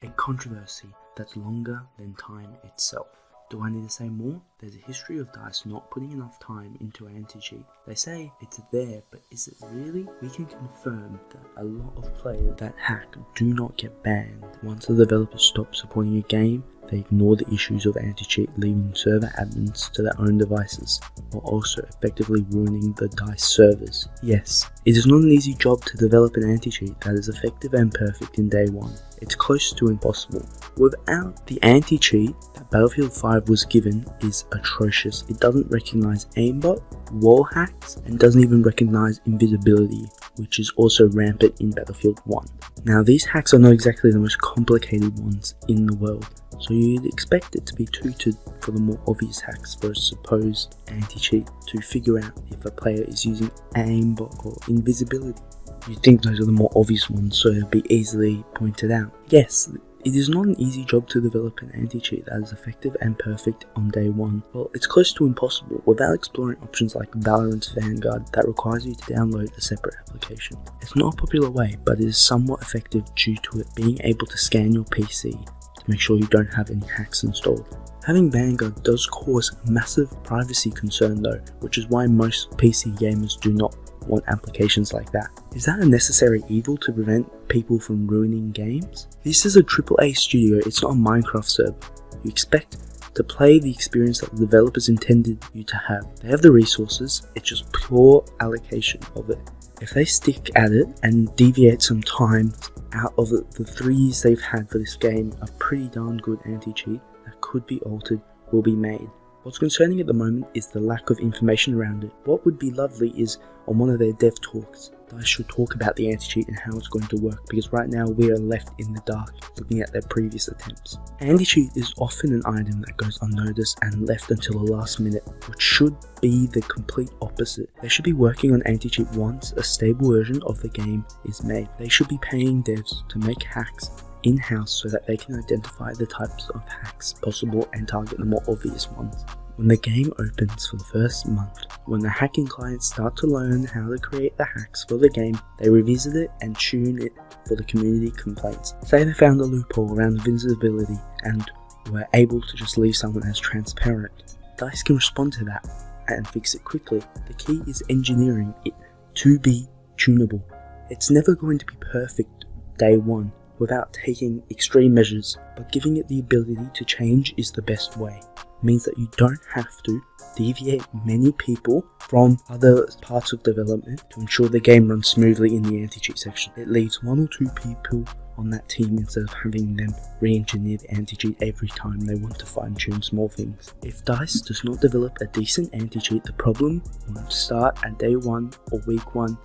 A controversy that's longer than time itself. Do I need to say more? There's a history of DICE not putting enough time into anti-cheat. They say it's there, but is it really? We can confirm that a lot of players that hack do not get banned. Once the developers stop supporting a game, they ignore the issues of anti-cheat, leaving server admins to their own devices, while also effectively ruining the DICE servers. Yes, it is not an easy job to develop an anti-cheat that is effective and perfect in day one. It's close to impossible. Without the anti-cheat that Battlefield 5 was given is atrocious. It doesn't recognize aimbot, wall hacks, and doesn't even recognize invisibility, which is also rampant in Battlefield 1. Now these hacks are not exactly the most complicated ones in the world, so you'd expect it to be tutored for the more obvious hacks for a supposed anti-cheat to figure out if a player is using aimbot or invisibility. You think those are the more obvious ones, so it'll be easily pointed out. Yes, it is not an easy job to develop an anti-cheat that is effective and perfect on day one. Well, it's close to impossible without exploring options like Valorant's Vanguard that requires you to download a separate application. It's not a popular way, but it is somewhat effective due to it being able to scan your PC to make sure you don't have any hacks installed. Having Vanguard does cause massive privacy concern though, which is why most PC gamers do not want applications like that. Is that a necessary evil to prevent people from ruining games? This is a AAA studio, it's not a Minecraft server. You expect to play the experience that the developers intended you to have. They have the resources, it's just poor allocation of it. If they stick at it and deviate some time out of it, the 3 years they've had for this game, a pretty darn good anti-cheat that could be altered will be made. What's concerning at the moment is the lack of information around it. What would be lovely is on one of their dev talks, DICE should talk about the anti-cheat and how it's going to work, because right now we are left in the dark looking at their previous attempts. Anti-cheat is often an item that goes unnoticed and left until the last minute, which should be the complete opposite. They should be working on anti-cheat once a stable version of the game is made. They should be paying devs to make hacks in-house so that they can identify the types of hacks possible and target the more obvious ones. When the game opens for the first month, when the hacking clients start to learn how to create the hacks for the game, they revisit it and tune it for the community complaints. Say they found a loophole around invisibility and were able to just leave someone as transparent. DICE can respond to that and fix it quickly. The key is engineering it to be tunable. It's never going to be perfect day one without taking extreme measures, but giving it the ability to change is the best way. It means that you don't have to deviate many people from other parts of development to ensure the game runs smoothly in the anti-cheat section. It leaves 1 or 2 people on that team instead of having them re-engineer the anti-cheat every time they want to fine-tune small things. If DICE does not develop a decent anti-cheat, the problem won't start at day 1 or week 1,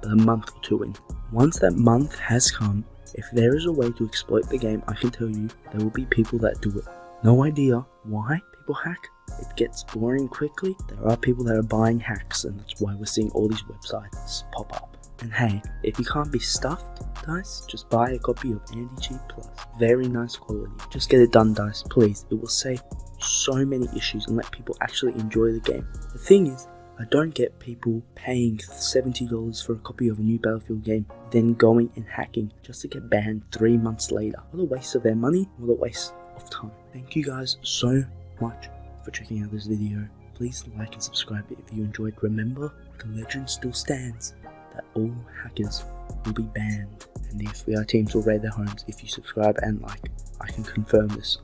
but a month or 2 in. Once that month has come, if there is a way to exploit the game, I can tell you there will be people that do it. No idea why people hack. It gets boring quickly. There are people that are buying hacks, and that's why we're seeing all these websites pop up. And hey, if you can't be stuffed, DICE, just buy a copy of Anti-Cheat Plus. Very nice quality. Just get it done, DICE, please. It will save so many issues and let people actually enjoy the game. The thing is, I don't get people paying $70 for a copy of a new Battlefield game, then going and hacking just to get banned 3 months later. What a waste of their money, what a waste of time. Thank you guys so much for checking out this video. Please like and subscribe if you enjoyed. Remember, the legend still stands that all hackers will be banned, and the FBI teams will raid their homes if you subscribe and like. I can confirm this.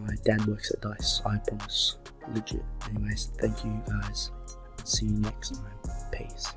My dad works at DICE, I promise. Legit. Anyways, thank you guys. See you next time. Peace.